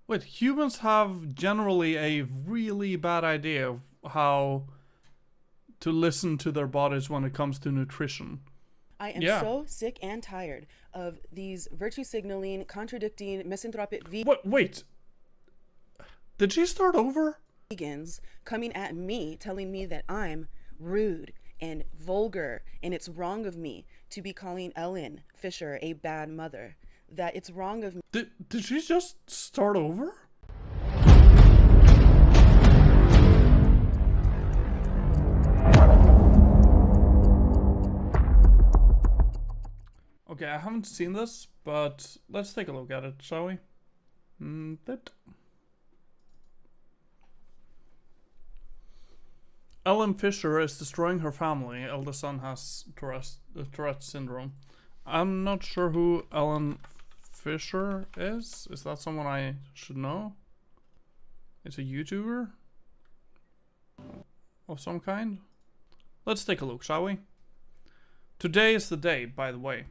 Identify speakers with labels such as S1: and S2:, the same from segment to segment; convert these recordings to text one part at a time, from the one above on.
S1: Wait, humans have generally a really bad idea of how to listen to their bodies when it comes to nutrition.
S2: I am
S1: Yeah.
S2: so sick and tired of these virtue signaling, contradicting, misanthropic
S1: Wait, did she start over?
S2: vegans coming at me, telling me that I'm rude and vulgar, and it's wrong of me to be calling Ellen Fisher a bad mother. That it's wrong of me.
S1: Did she just start over? Okay, I haven't seen this, but let's take a look at it, shall we? That. Ellen Fisher is destroying her family. Eldest son has Tourette syndrome. I'm not sure who Ellen Fisher is. Is that someone I should know? It's a YouTuber of some kind. Let's take a look, shall we? Today is the day, by the way,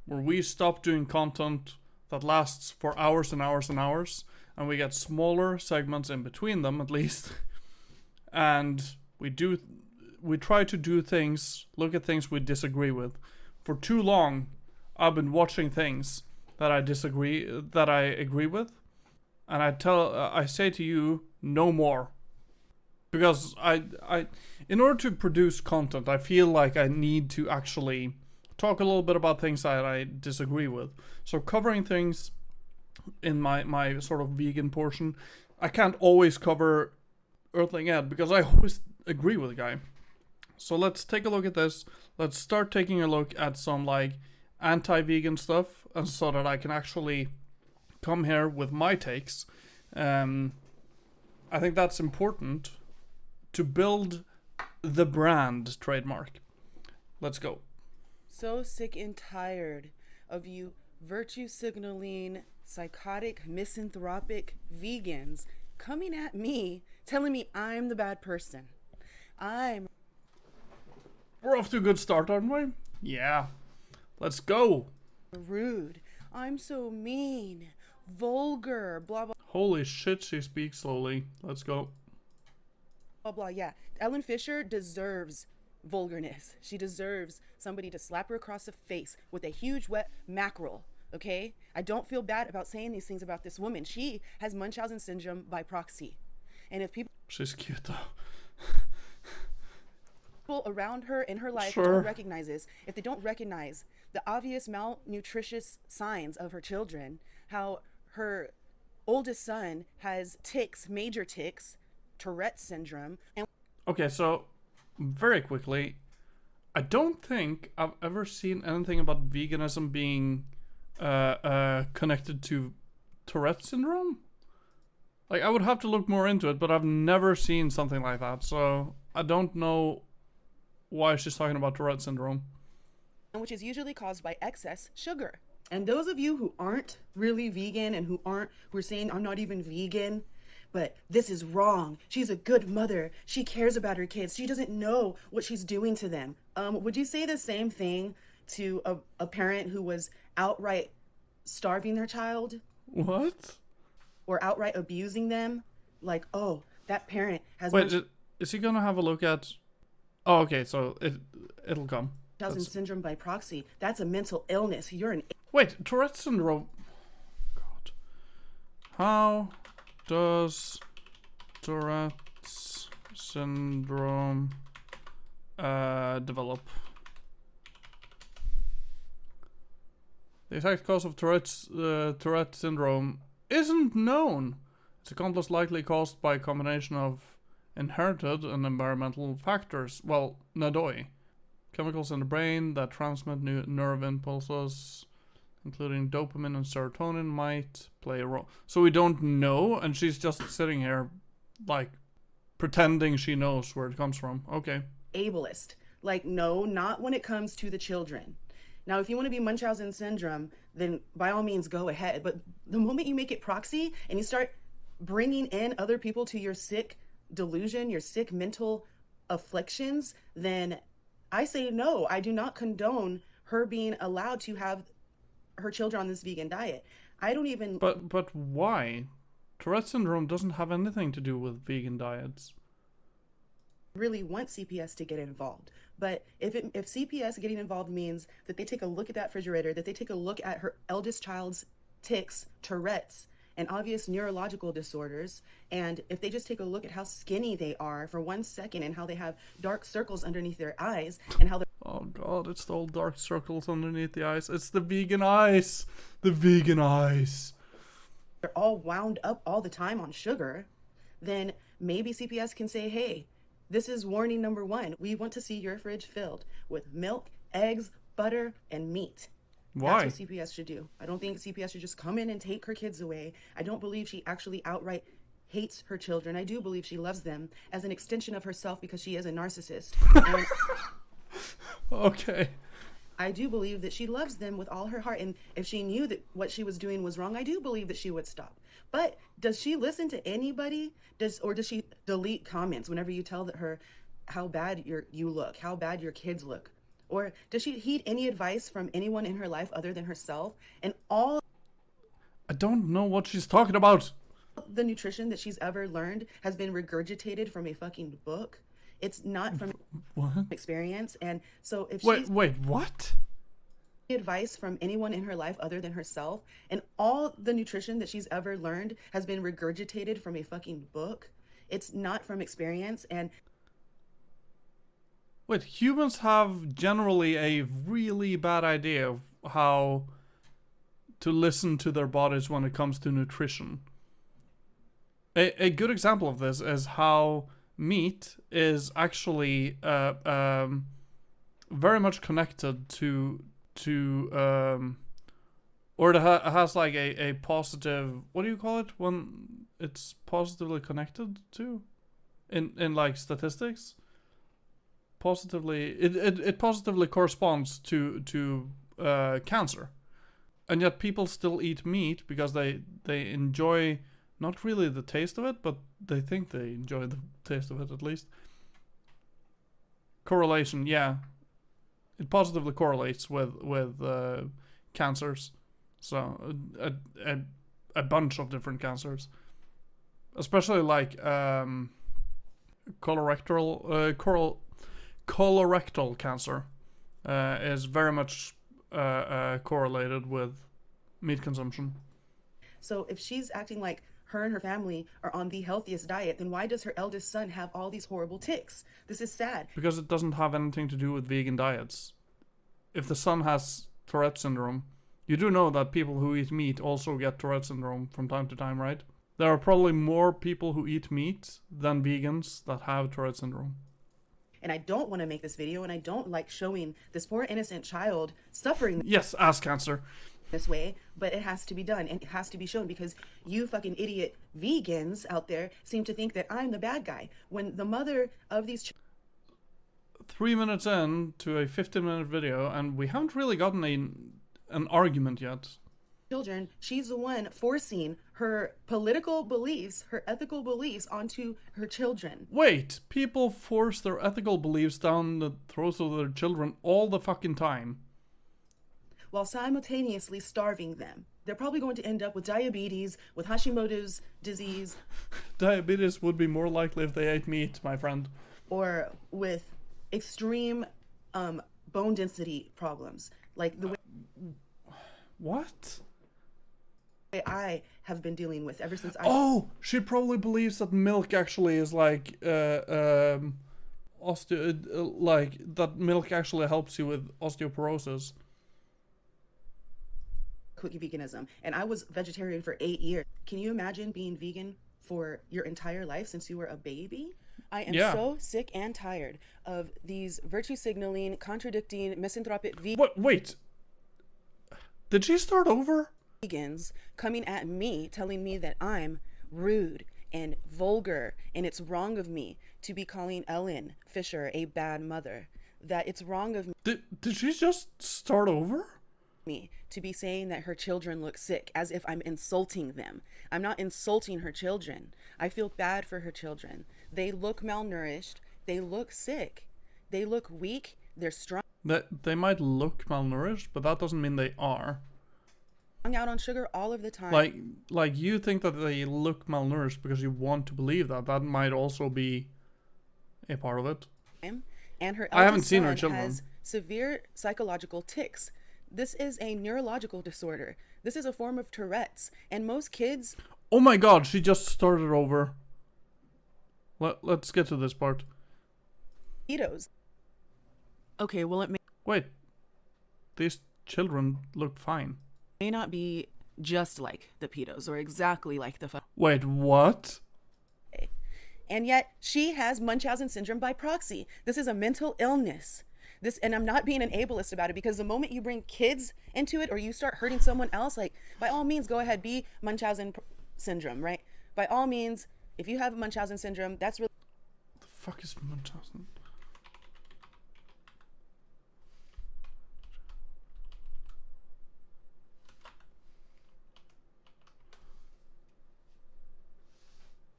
S1: where we stop doing content that lasts for hours and hours and hours, and we get smaller segments in between them, at least. And we try to do things, look at things we disagree with. For too long, I've been watching things that I agree with, and I say to you, no more. Because in order to produce content, I feel like I need to actually talk a little bit about things that I disagree with. So covering things in my sort of vegan portion, I can't always cover Earthling Ed because I always agree with the guy. So let's take a look at this. Let's start taking a look at some like anti-vegan stuff, and so that I can actually come here with my takes. I think that's important to build the brand trademark. Let's go.
S2: So sick and tired of you virtue signaling, psychotic, misanthropic vegans coming at me, telling me I'm the bad person. I'm
S1: We're off to a good start, aren't we? Yeah. Let's go.
S2: rude. I'm so mean, vulgar, blah, blah,
S1: Holy shit, she speaks slowly. Let's go.
S2: blah, blah. Yeah. Ellen Fisher deserves vulgarness. She deserves somebody to slap her across the face with a huge wet mackerel. Okay? I don't feel bad about saying these things about this woman. She has Munchausen Syndrome by proxy. And if people
S1: She's cute though.
S2: around her in her life
S1: Sure.
S2: don't recognize this, if they don't recognize the obvious malnutritious signs of her children, how her oldest son has tics, major tics, Tourette syndrome, and
S1: Okay, so very quickly, I don't think I've ever seen anything about veganism being connected to Tourette syndrome. Like, I would have to look more into it, but I've never seen something like that, so I don't know why she's talking about Tourette syndrome.
S2: which is usually caused by excess sugar. And those of you who aren't really vegan and who are saying I'm not even vegan, but this is wrong. She's a good mother. She cares about her kids. She doesn't know what she's doing to them. Would you say the same thing to a parent who was outright starving their child
S1: What?
S2: or outright abusing them? Like, oh, that parent has
S1: Wait, is he gonna have a look at... Oh, okay, so it'll come.
S2: Munchausen syndrome by proxy. That's a mental illness. You're an
S1: Wait, Tourette syndrome... God. How does Tourette's syndrome develop? The exact cause of Tourette syndrome isn't known. It's a complex likely caused by a combination of inherited and environmental factors. Well, NADOI. Chemicals in the brain that transmit nerve impulses, including dopamine and serotonin, might play a role. So we don't know, and she's just sitting here, like, pretending she knows where it comes from. Okay.
S2: ableist. Like, no, not when it comes to the children. Now, if you want to be Munchausen syndrome, then by all means go ahead. But the moment you make it proxy and you start bringing in other people to your sick delusion, your sick mental afflictions, then I say no. I do not condone her being allowed to have her children on this vegan diet. I don't even
S1: But why? Tourette syndrome doesn't have anything to do with vegan diets.
S2: really want CPS to get involved. But if CPS getting involved means that they take a look at that refrigerator, that they take a look at her eldest child's tics, Tourette's, and obvious neurological disorders, and if they just take a look at how skinny they are for 1 second and how they have dark circles underneath their eyes and how they're
S1: Oh god, it's all dark circles underneath the eyes. It's the vegan eyes. The vegan eyes.
S2: all wound up all the time on sugar, then maybe CPS can say, hey, this is warning number 1. We want to see your fridge filled with milk, eggs, butter, and meat.
S1: Why?
S2: That's what CPS should do. I don't think CPS should just come in and take her kids away. I don't believe she actually outright hates her children. I do believe she loves them as an extension of herself because she is a narcissist. And
S1: Okay.
S2: I do believe that she loves them with all her heart. And if she knew that what she was doing was wrong, I do believe that she would stop. But does she listen to anybody? Or does she delete comments whenever you tell her how bad you look, how bad your kids look? Or does she heed any advice from anyone in her life other than herself? And all
S1: I don't know what she's talking about.
S2: the nutrition that she's ever learned has been regurgitated from a fucking book. It's not from
S1: What?
S2: experience. And so if
S1: Wait,
S2: she's
S1: wait, what?
S2: advice from anyone in her life other than herself, and all the nutrition that she's ever learned has been regurgitated from a fucking book, it's not from experience. And
S1: Wait, humans have generally a really bad idea of how to listen to their bodies when it comes to nutrition. A good example of this is how meat is actually very much connected to or it has like a positive, what do you call it when it's positively connected to in like statistics? Positively, it positively corresponds to cancer, and yet people still eat meat because they enjoy not really the taste of it, but they think they enjoy the taste of it at least. Correlation, yeah, it positively correlates with cancers, so a bunch of different cancers, especially like colorectal cancer is very much correlated with meat consumption.
S2: so if she's acting like her and her family are on the healthiest diet, then why does her eldest son have all these horrible tics? This is sad.
S1: Because it doesn't have anything to do with vegan diets. If the son has Tourette syndrome, you do know that people who eat meat also get Tourette syndrome from time to time, right? There are probably more people who eat meat than vegans that have Tourette syndrome.
S2: And I don't want to make this video, and I don't like showing this poor innocent child suffering
S1: Yes, ass cancer.
S2: this way, but it has to be done and it has to be shown because you fucking idiot vegans out there seem to think that I'm the bad guy when the mother of these
S1: 3 minutes in to a 15-minute video, and we haven't really gotten an argument yet.
S2: children, she's the one forcing her political beliefs, her ethical beliefs onto her children.
S1: Wait, people force their ethical beliefs down the throats of their children all the fucking time.
S2: While simultaneously starving them. They're probably going to end up with diabetes, with Hashimoto's disease,
S1: Diabetes would be more likely if they ate meat, my friend.
S2: or with extreme bone density problems. Like the way
S1: What?
S2: I have been dealing with ever since I
S1: Oh, she probably believes that milk actually is like like that milk actually helps you with osteoporosis.
S2: quit veganism. And I was vegetarian for 8 years. Can you imagine being vegan for your entire life since you were a baby? I am
S1: Yeah.
S2: so sick and tired of these virtue signaling, contradicting, misanthropic
S1: Wait. Did she start over?
S2: vegans coming at me, telling me that I'm rude and vulgar, and it's wrong of me to be calling Ellen Fisher a bad mother. That it's wrong of
S1: Did she just start over?
S2: me to be saying that her children look sick as if I'm insulting them. I'm not insulting her children. I feel bad for her children. They look malnourished. They look sick. They look weak. They're strong.
S1: They might look malnourished, but that doesn't mean they are.
S2: out on sugar all of the time.
S1: Like you think that they look malnourished because you want to believe that. That might also be a part of it.
S2: And her
S1: I haven't
S2: eldest
S1: seen her
S2: son
S1: children.
S2: has severe psychological tics. This is a neurological disorder. This is a form of Tourette's. And most kids...
S1: Oh my god, she just started over. Let's get to this part.
S2: Pedos. Okay, well, it
S1: Wait. These children look fine.
S2: may not be just like the pedos or exactly like the...
S1: Wait, what?
S2: And yet she has Munchausen syndrome by proxy. This is a mental illness. And I'm not being an ableist about it, because the moment you bring kids into it or you start hurting someone else, like, by all means, go ahead, be Munchausen syndrome, right? By all means, if you have Munchausen syndrome, that's really...
S1: The fuck is Munchausen?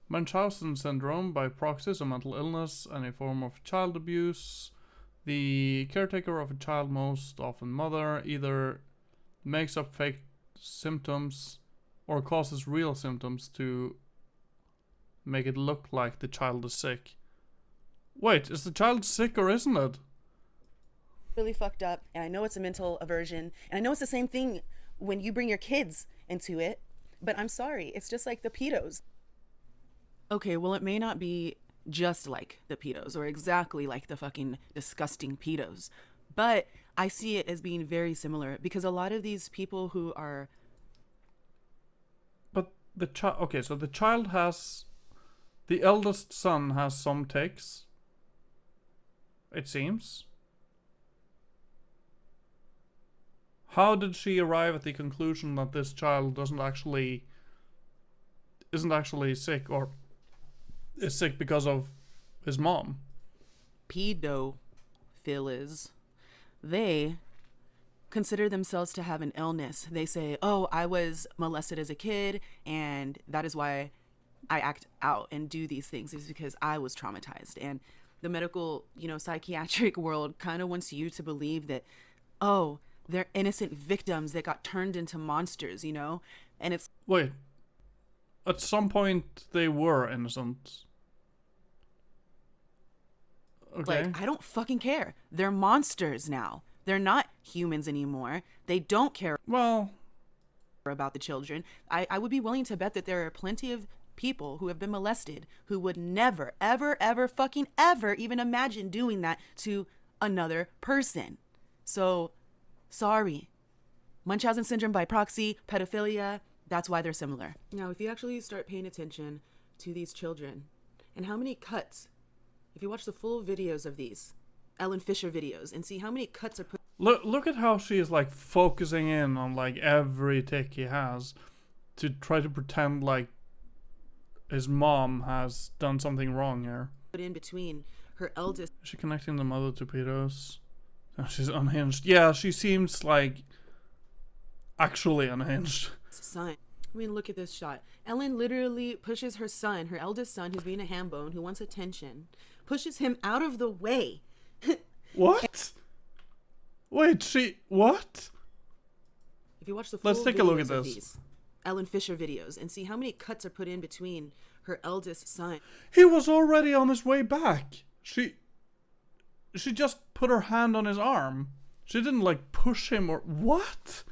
S1: Munchausen syndrome by proxy is a mental illness and a form of child abuse. The caretaker of a child, most often mother, either makes up fake symptoms or causes real symptoms to make it look like the child is sick. Wait, is the child sick or isn't it?
S2: really fucked up. And I know it's a mental aversion. And I know it's the same thing when you bring your kids into it. But I'm sorry, it's just like the pedos. Okay, well, it may not be just like the pedos or exactly like the fucking disgusting pedos, but I see it as being very similar because a lot of these people who are...
S1: But the child... Okay, so the child has... The eldest son has some tics, it seems. How did she arrive at the conclusion that this child isn't actually sick, or is sick because of his mom?
S2: Pedophilies, they consider themselves to have an illness. They say, oh, I was molested as a kid and that is why I act out and do these things, is because I was traumatized. And the medical, psychiatric world kind of wants you to believe that, oh, they're innocent victims that got turned into monsters, and it's...
S1: Wait. At some point, they were innocent. Okay.
S2: Like, I don't fucking care. They're monsters now. They're not humans anymore. They don't care about the children. I would be willing to bet that there are plenty of people who have been molested who would never, ever, ever, fucking ever even imagine doing that to another person. So... sorry. Munchausen syndrome by proxy, pedophilia, that's why they're similar. Now, if you actually start paying attention to these children and how many cuts, if you watch the full videos of these Ellen Fisher videos and see how many cuts are put...
S1: Look at how she is like focusing in on like every tick he has to try to pretend like his mom has done something wrong here.
S2: Put in between her eldest...
S1: Is she connecting the mother to pedos? Oh, she's unhinged. Yeah, she seems like actually unhinged.
S2: Son. I mean, look at this shot. Ellen literally pushes her son, her eldest son, who's being a ham bone, who wants attention, pushes him out of the way.
S1: What? Wait, what?
S2: If you watch the full
S1: Let's take a look at this.
S2: These Ellen Fisher videos and see how many cuts are put in between her eldest son.
S1: He was already on his way back. She just put her hand on his arm. She didn't like push him or what?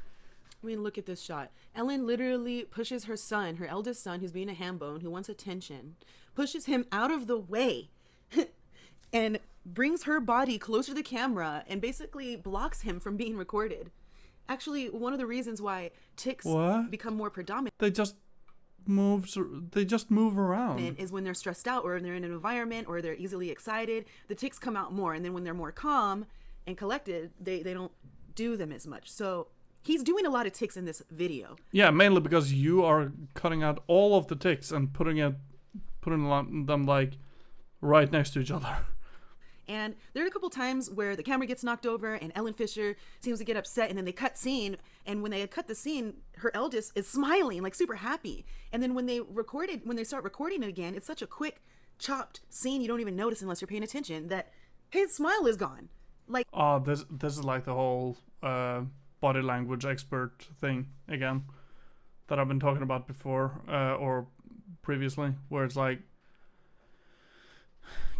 S2: I mean, look at this shot. Ellen literally pushes her son, her eldest son, who's being a ham bone, who wants attention, pushes him out of the way and brings her body closer to the camera and basically blocks him from being recorded. Actually, one of the reasons why tics become more predominant, they just
S1: move around,
S2: is when they're stressed out or they're in an environment or they're easily excited. The tics come out more, and then when they're more calm and collected, they don't do them as much. So he's doing a lot of tics in this video.
S1: Yeah, mainly because you are cutting out all of the tics and putting them like right next to each other.
S2: And there are a couple times where the camera gets knocked over and Ellen Fisher seems to get upset, and then they cut scene, and when they cut the scene, her eldest is smiling, like super happy. And then when they start recording it again, it's such a quick, chopped scene, you don't even notice unless you're paying attention that his smile is gone. Like,
S1: oh, this is like the whole body language expert thing again that I've been talking about before or previously, where it's like,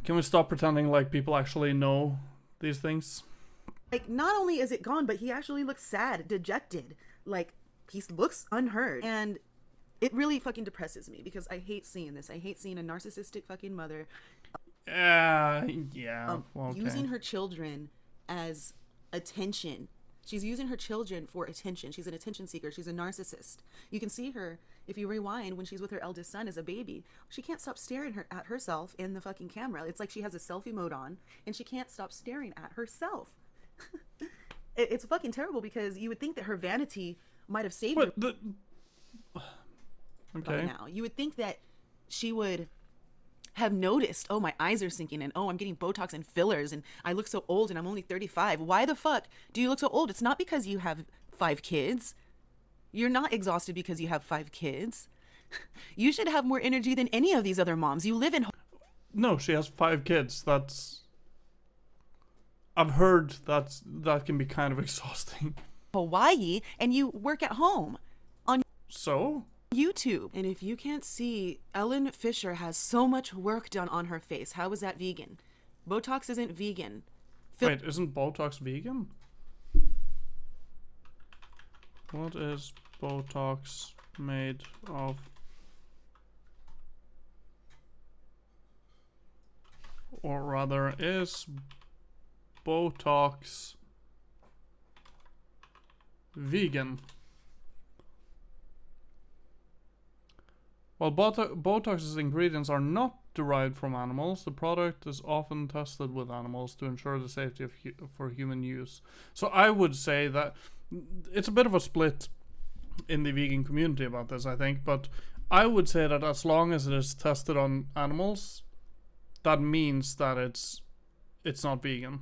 S1: can we stop pretending like people actually know these things?
S2: Like, not only is it gone, but he actually looks sad, dejected. Like, he looks unheard. And it really fucking depresses me because I hate seeing this. I hate seeing a narcissistic fucking mother using her children as attention. She's using her children for attention. She's an attention seeker. She's a narcissist. You can see her, if you rewind, when she's with her eldest son as a baby. She can't stop staring at herself in the fucking camera. It's like she has a selfie mode on, and she can't stop staring at herself. It's fucking terrible because you would think that her vanity might have saved her by now. You would think that she would have noticed, oh, my eyes are sinking, and oh, I'm getting Botox and fillers, and I look so old, and I'm only 35. Why the fuck do you look so old? It's not because you have 5 kids. You're not exhausted because you have 5 kids. You should have more energy than any of these other moms. You live in...
S1: No, she has 5 kids. I've heard that can be kind of exhausting.
S2: Hawaii, and you work at home on YouTube. And if you can't see, Ellen Fisher has so much work done on her face. How is that vegan? Botox isn't vegan.
S1: Wait, isn't Botox vegan? What is Botox made of? Or rather, is Botox vegan? While Botox's ingredients are not derived from animals, the product is often tested with animals to ensure the safety of for human use. So I would say that it's a bit of a split in the vegan community about this, I think, but I would say that as long as it is tested on animals, that means that it's not vegan.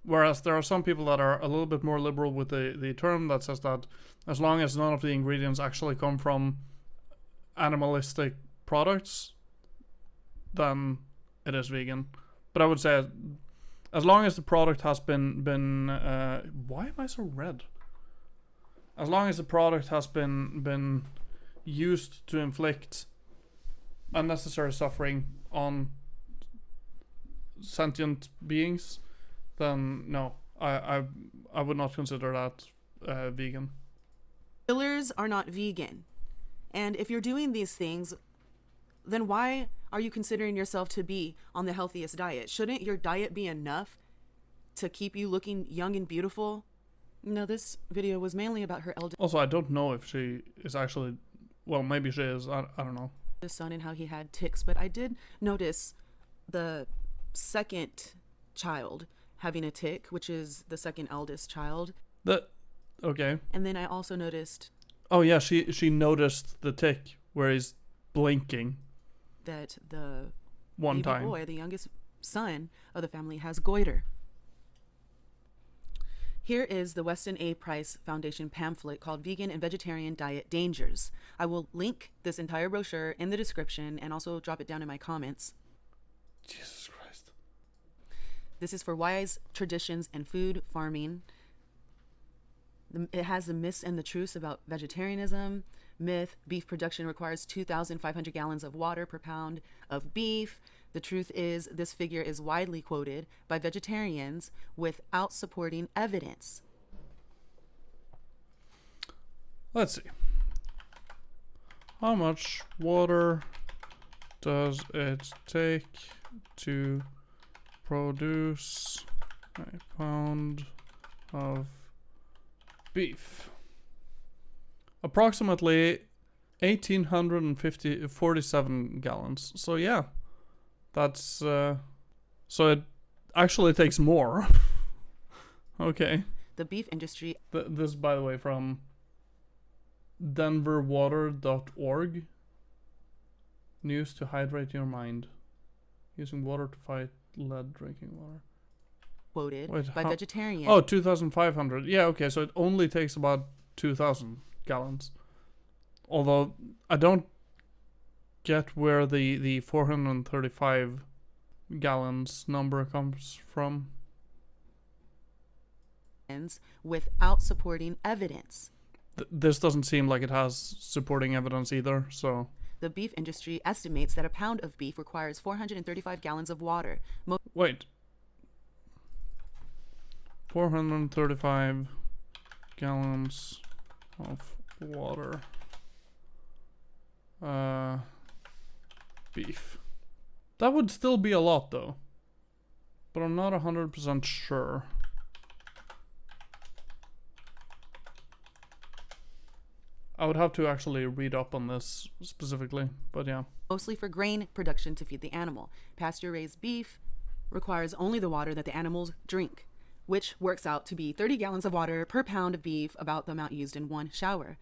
S1: Whereas there are some people that are a little bit more liberal with the term that says that as long as none of the ingredients actually come from animalistic products, then it is vegan. But I would say as long as the product has been why am I so red? As long as the product has been used to inflict unnecessary suffering on sentient beings, then no, I would not consider that vegan.
S2: Fillers are not vegan. And if you're doing these things, then why are you considering yourself to be on the healthiest diet? Shouldn't your diet be enough to keep you looking young and beautiful? No, this video was mainly about her eldest.
S1: Also, I don't know if she is actually, well, maybe she is, I don't know.
S2: Son and how he had tics, but I did notice the second child having a tic, which is the second eldest child.
S1: Okay.
S2: And then I also noticed...
S1: Oh yeah, she noticed the tic where he's blinking.
S2: That the
S1: one time
S2: boy, the youngest son of the family, has goiter. Here is the Weston A. Price Foundation pamphlet called Vegan and Vegetarian Diet Dangers. I will link this entire brochure in the description and also drop it down in my comments.
S1: Jesus Christ.
S2: This is for wise traditions and food farming. It has the myths and the truths about vegetarianism. Myth: beef production requires 2,500 gallons of water per pound of beef. The truth is, this figure is widely quoted by vegetarians without supporting evidence.
S1: Let's see. How much water does it take to produce a pound of beef? Approximately 1,847 gallons. So yeah, that's so it actually takes more. Okay.
S2: The beef industry.
S1: This, by the way, from denverwater.org. News to hydrate your mind. Using water to fight lead drinking water.
S2: Quoted by vegetarians.
S1: Oh, 2,500. Yeah, okay, so it only takes about 2,000 gallons. Although I don't get where the 435 gallons number comes from.
S2: without supporting evidence.
S1: This doesn't seem like it has supporting evidence either, so...
S2: The beef industry estimates that a pound of beef requires 435 gallons of water.
S1: Wait. 435 gallons of water. Beef. That would still be a lot though. But I'm not 100% sure. I would have to actually read up on this specifically, but yeah.
S2: Mostly for grain production to feed the animal. Pasture-raised beef requires only the water that the animals drink, which works out to be 30 gallons of water per pound of beef, about the amount used in one shower.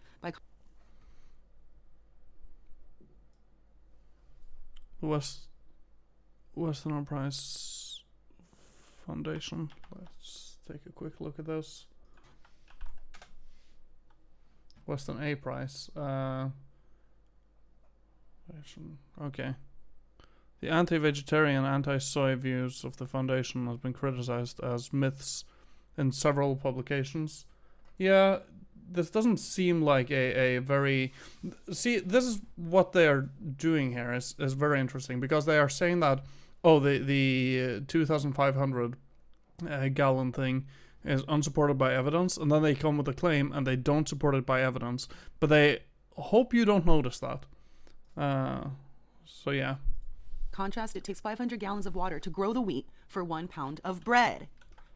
S1: Western Enterprise Foundation. Let's take a quick look at this. Western A price. Okay. The anti-vegetarian, anti-soy views of the foundation has been criticized as myths in several publications. Yeah, this doesn't seem like a very... See, this is what they are doing here is very interesting, because they are saying that, oh, the 2,500 gallon thing is unsupported by evidence, and then they come with a claim and they don't support it by evidence, but they hope you don't notice that. So yeah.
S2: Contrast, it takes 500 gallons of water to grow the wheat for 1 pound of bread.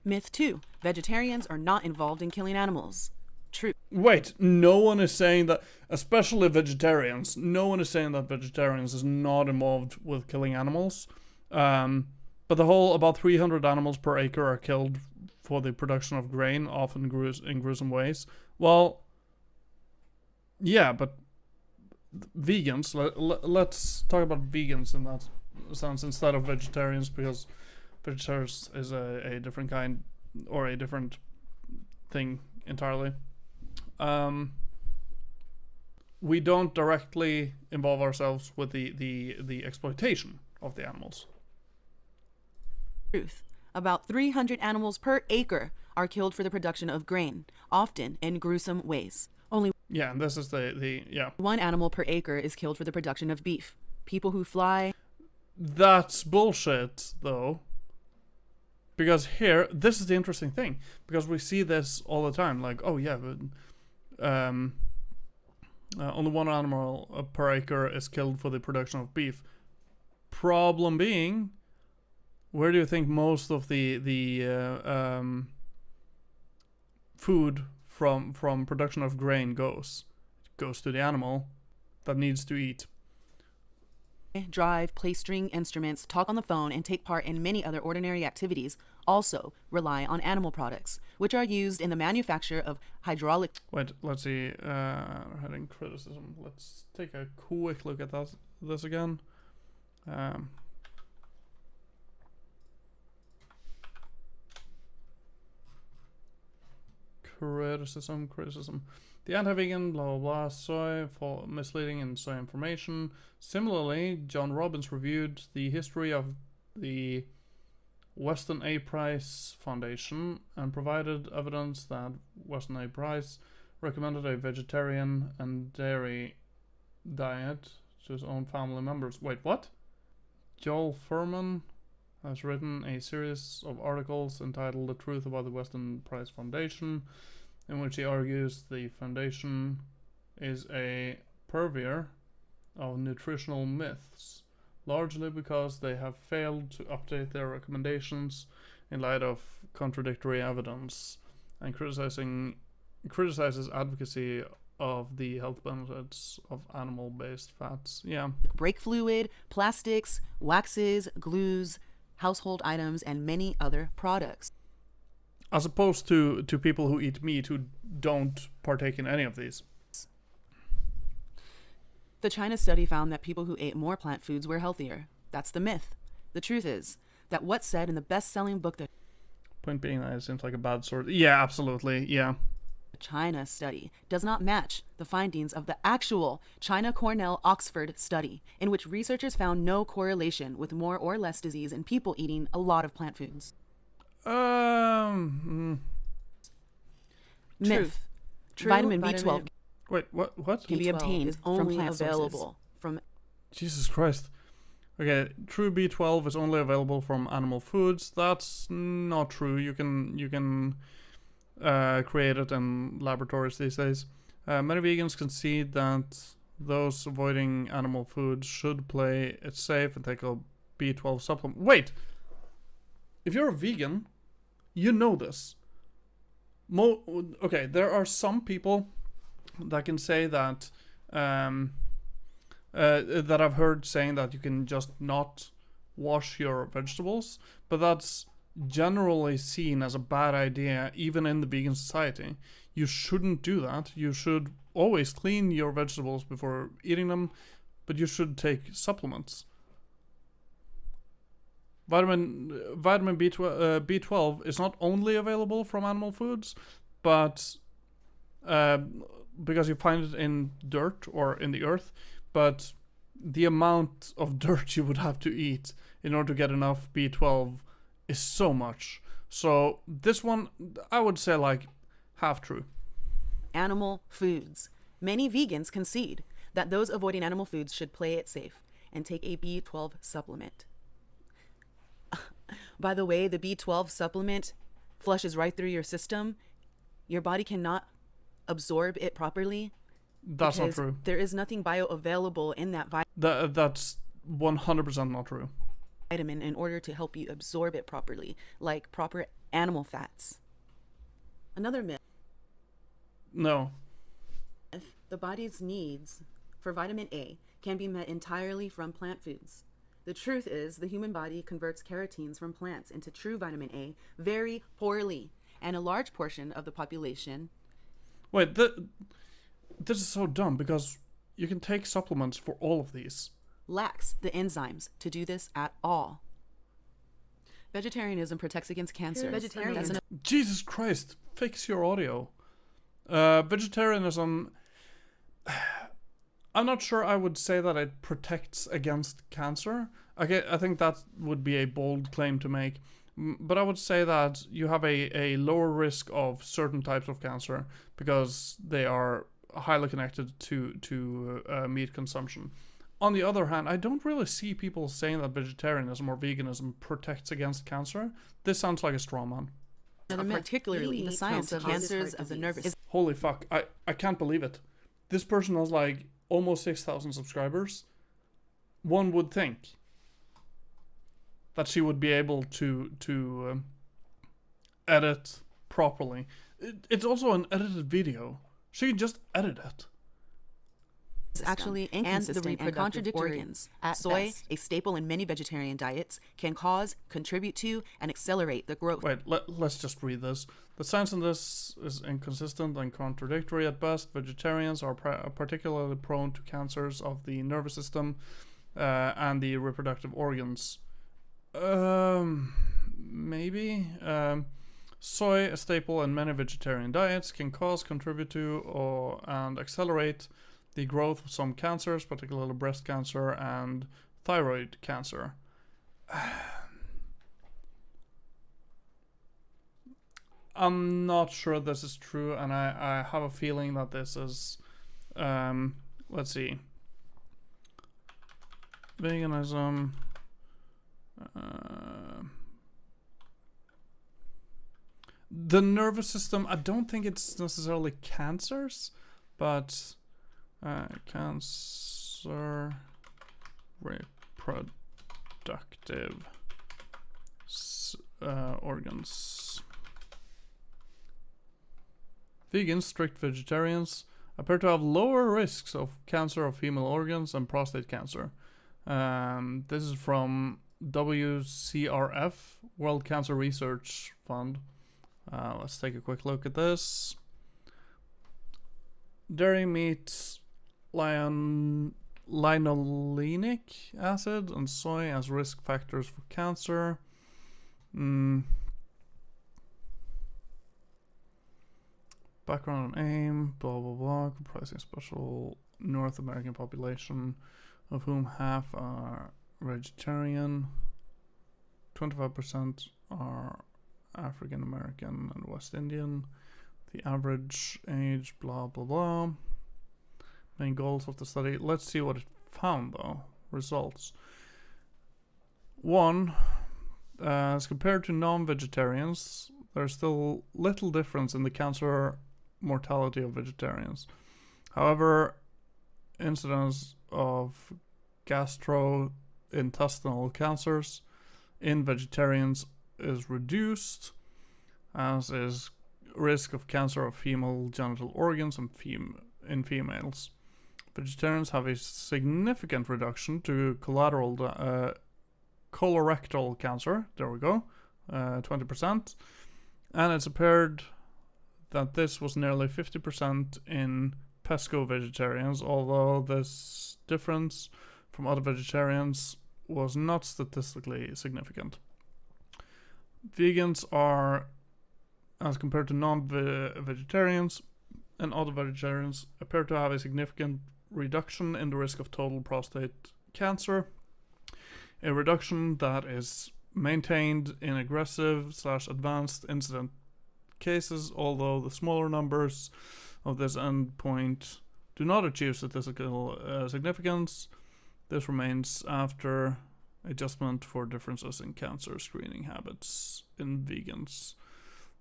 S2: Myth 2. Vegetarians are not involved in killing animals. True.
S1: Wait, no one is saying that, especially vegetarians, no one is saying that vegetarians is not involved with killing animals. But the whole about 300 animals per acre are killed for the production of grain, often in gruesome ways. Well, yeah, but vegans, let's talk about vegans in that sense instead of vegetarians, because vegetarians is a different kind, or a different thing entirely. We don't directly involve ourselves with the exploitation of the animals.
S2: Truth. About 300 animals per acre are killed for the production of grain, often in gruesome ways. Only
S1: and this is the
S2: 1 animal per acre is killed for the production of beef. People who fly...
S1: That's bullshit, though. Because here, this is the interesting thing, because we see this all the time, like, oh yeah, but only 1 animal per acre is killed for the production of beef. Problem being, where do you think most of the food from production of grain goes? It goes to the animal that needs to eat.
S2: Drive, play string instruments, talk on the phone, and take part in many other ordinary activities also rely on animal products, which are used in the manufacture of hydraulic...
S1: Wait, let's see. Heading criticism. Let's take a quick look at this again. Criticism. The anti-vegan, blah, blah, blah, soy, for misleading and soy information. Similarly, John Robbins reviewed the history of the Western A Price Foundation and provided evidence that Western A Price recommended a vegetarian and dairy diet to his own family members. Wait, what? Joel Furman has written a series of articles entitled The Truth About the Western Price Foundation, in which he argues the foundation is a purveyor of nutritional myths, largely because they have failed to update their recommendations in light of contradictory evidence, and criticizes advocacy of the health benefits of animal-based fats. Yeah.
S2: Brake fluid, plastics, waxes, glues, household items, and many other products.
S1: As opposed to people who eat meat who don't partake in any of these.
S2: The China study found that people who ate more plant foods were healthier. That's the myth. The truth is that what's said in the best-selling book, The
S1: Point being that it seems like a bad sort. Yeah, absolutely. Yeah.
S2: China study does not match the findings of the actual China Cornell Oxford study, in which researchers found no correlation with more or less disease in people eating a lot of plant foods.
S3: Myth. Vitamin B12
S1: Wait, what?
S3: can be obtained
S2: is
S3: from
S2: only
S3: plant
S2: available
S3: sources.
S2: from
S1: Jesus Christ. Okay, true B12 is only available from animal foods. That's not true. You can create it in laboratories these days. Many vegans concede that those avoiding animal foods should play it safe and take a B12 supplement. Wait! If you're a vegan, you know this. Okay, there are some people that can say that that I've heard saying that you can just not wash your vegetables, but that's generally seen as a bad idea even in the vegan society. You shouldn't do that. You should always clean your vegetables before eating them, but you should take supplements. Vitamin B12 is not only available from animal foods, but because you find it in dirt or in the earth, but the amount of dirt you would have to eat in order to get enough B12 is so much. So this one, I would say like half true.
S2: animal foods. Many vegans concede that those avoiding animal foods should play it safe and take a B12 supplement. By the way, the B12 supplement flushes right through your system. Your body cannot absorb it properly.
S1: That's not true.
S2: There is nothing bioavailable in that
S1: That's 100% not true.
S2: vitamin in order to help you absorb it properly, like proper animal fats. Another myth.
S1: No.
S2: The body's needs for vitamin A can be met entirely from plant foods. The truth is, the human body converts carotenes from plants into true vitamin A very poorly, and a large portion of the population.
S1: Wait, this is so dumb because you can take supplements for all of these.
S2: Lacks the enzymes to do this at all. Vegetarianism protects against cancer. Vegetarianism.
S1: Jesus Christ, fix your audio. Vegetarianism, I'm not sure I would say that it protects against cancer. Okay, I think that would be a bold claim to make. But I would say that you have a lower risk of certain types of cancer because they are highly connected to meat consumption. On the other hand, I don't really see people saying that vegetarianism or veganism protects against cancer. This sounds like a straw man.
S2: Particularly the science of cancers of the nervous system.
S1: Holy fuck, I can't believe it. This person has like almost 6,000 subscribers. One would think that she would be able to edit properly. It's also an edited video. She can just edit it.
S2: Is actually inconsistent and contradictory organs. Soy, a staple in many vegetarian diets, can cause, contribute to, and accelerate the growth.
S1: Wait, let's just read this. The science in this is inconsistent and contradictory at best. Vegetarians are particularly prone to cancers of the nervous system and the reproductive organs. Maybe. Soy, a staple in many vegetarian diets, can cause, contribute to, and accelerate the growth of some cancers, particularly breast cancer and thyroid cancer. I'm not sure this is true, and I have a feeling that this is, let's see, veganism, the nervous system, I don't think it's necessarily cancers, but cancer, reproductive organs. Vegans, strict vegetarians, appear to have lower risks of cancer of female organs and prostate cancer. This is from WCRF, World Cancer Research Fund. Let's take a quick look at this. Dairy meat, linolenic acid, and soy as risk factors for cancer. Background and aim, blah blah blah, comprising a special North American population, of whom half are vegetarian, 25% are African American and West Indian, The average age, blah, blah, blah. Main goals of the study. Let's see what it found, though. Results. 1. As compared to non-vegetarians, there's still little difference in the cancer mortality of vegetarians. However, incidence of gastrointestinal cancers in vegetarians is reduced, as is risk of cancer of female genital organs in females. Vegetarians have a significant reduction to colorectal cancer. There we go, 20%. And it's appeared that this was nearly 50% in pesco vegetarians, although this difference from other vegetarians was not statistically significant. Vegans are, as compared to non-vegetarians and other vegetarians, appear to have a significant reduction in the risk of total prostate cancer, a reduction that is maintained in aggressive/advanced incident cases, although the smaller numbers of this endpoint do not achieve statistical significance. This remains after adjustment for differences in cancer screening habits in vegans.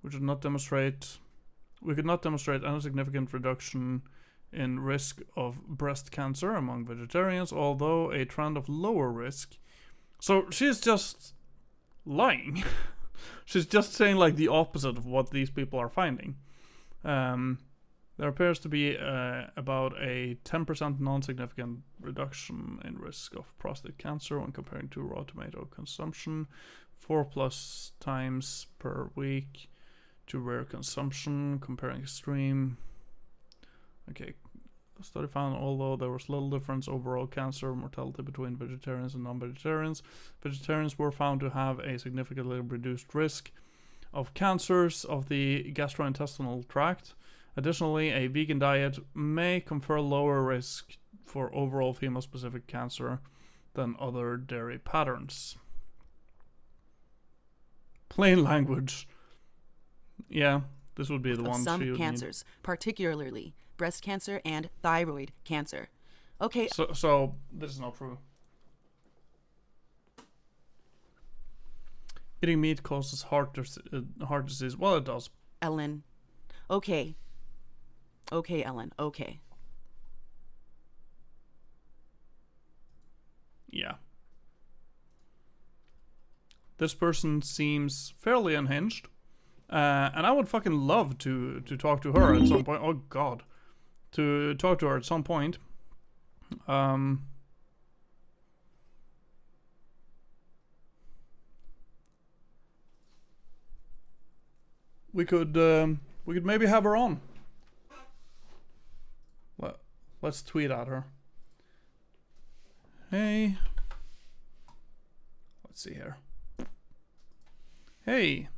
S1: We could not demonstrate any significant reduction in risk of breast cancer among vegetarians, although a trend of lower risk. So she's just lying. She's just saying like the opposite of what these people are finding. There appears to be about a 10% non-significant reduction in risk of prostate cancer when comparing to raw tomato consumption, 4+ times per week, to rare consumption, comparing extreme. Okay, the study found although there was little difference overall cancer mortality between vegetarians and non-vegetarians, vegetarians were found to have a significantly reduced risk of cancers of the gastrointestinal tract. Additionally, a vegan diet may confer lower risk for overall female-specific cancer than other dairy patterns. Plain language. Yeah, this would be the one.
S3: Some cancers, particularly breast cancer and thyroid cancer. Okay.
S1: So this is not true. Eating meat causes heart disease. Well, it does.
S3: Ellen. Okay. Okay, Ellen. Okay.
S1: Yeah. This person seems fairly unhinged. And I would fucking love to talk to her at some point. Oh, God. To talk to her at some point. We could maybe have her on. Let's tweet at her. Hey. Let's see here. Hey.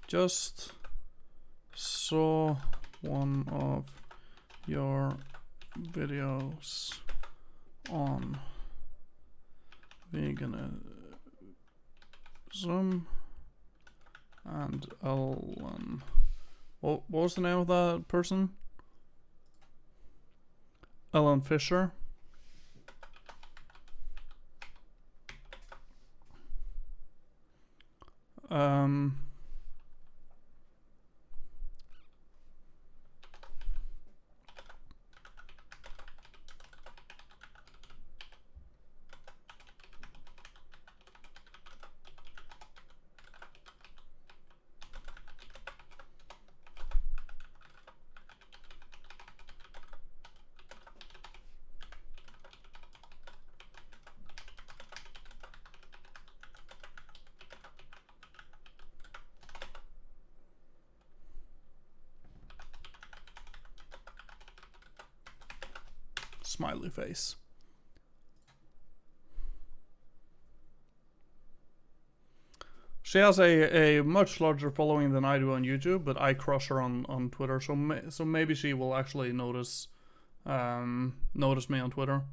S1: Just saw one of your videos on veganism and Ellen. What was the name of that person? Ellen Fisher. Smiley face. She has a much larger following than I do on YouTube, but I crush her on Twitter, so maybe she will actually notice me on Twitter.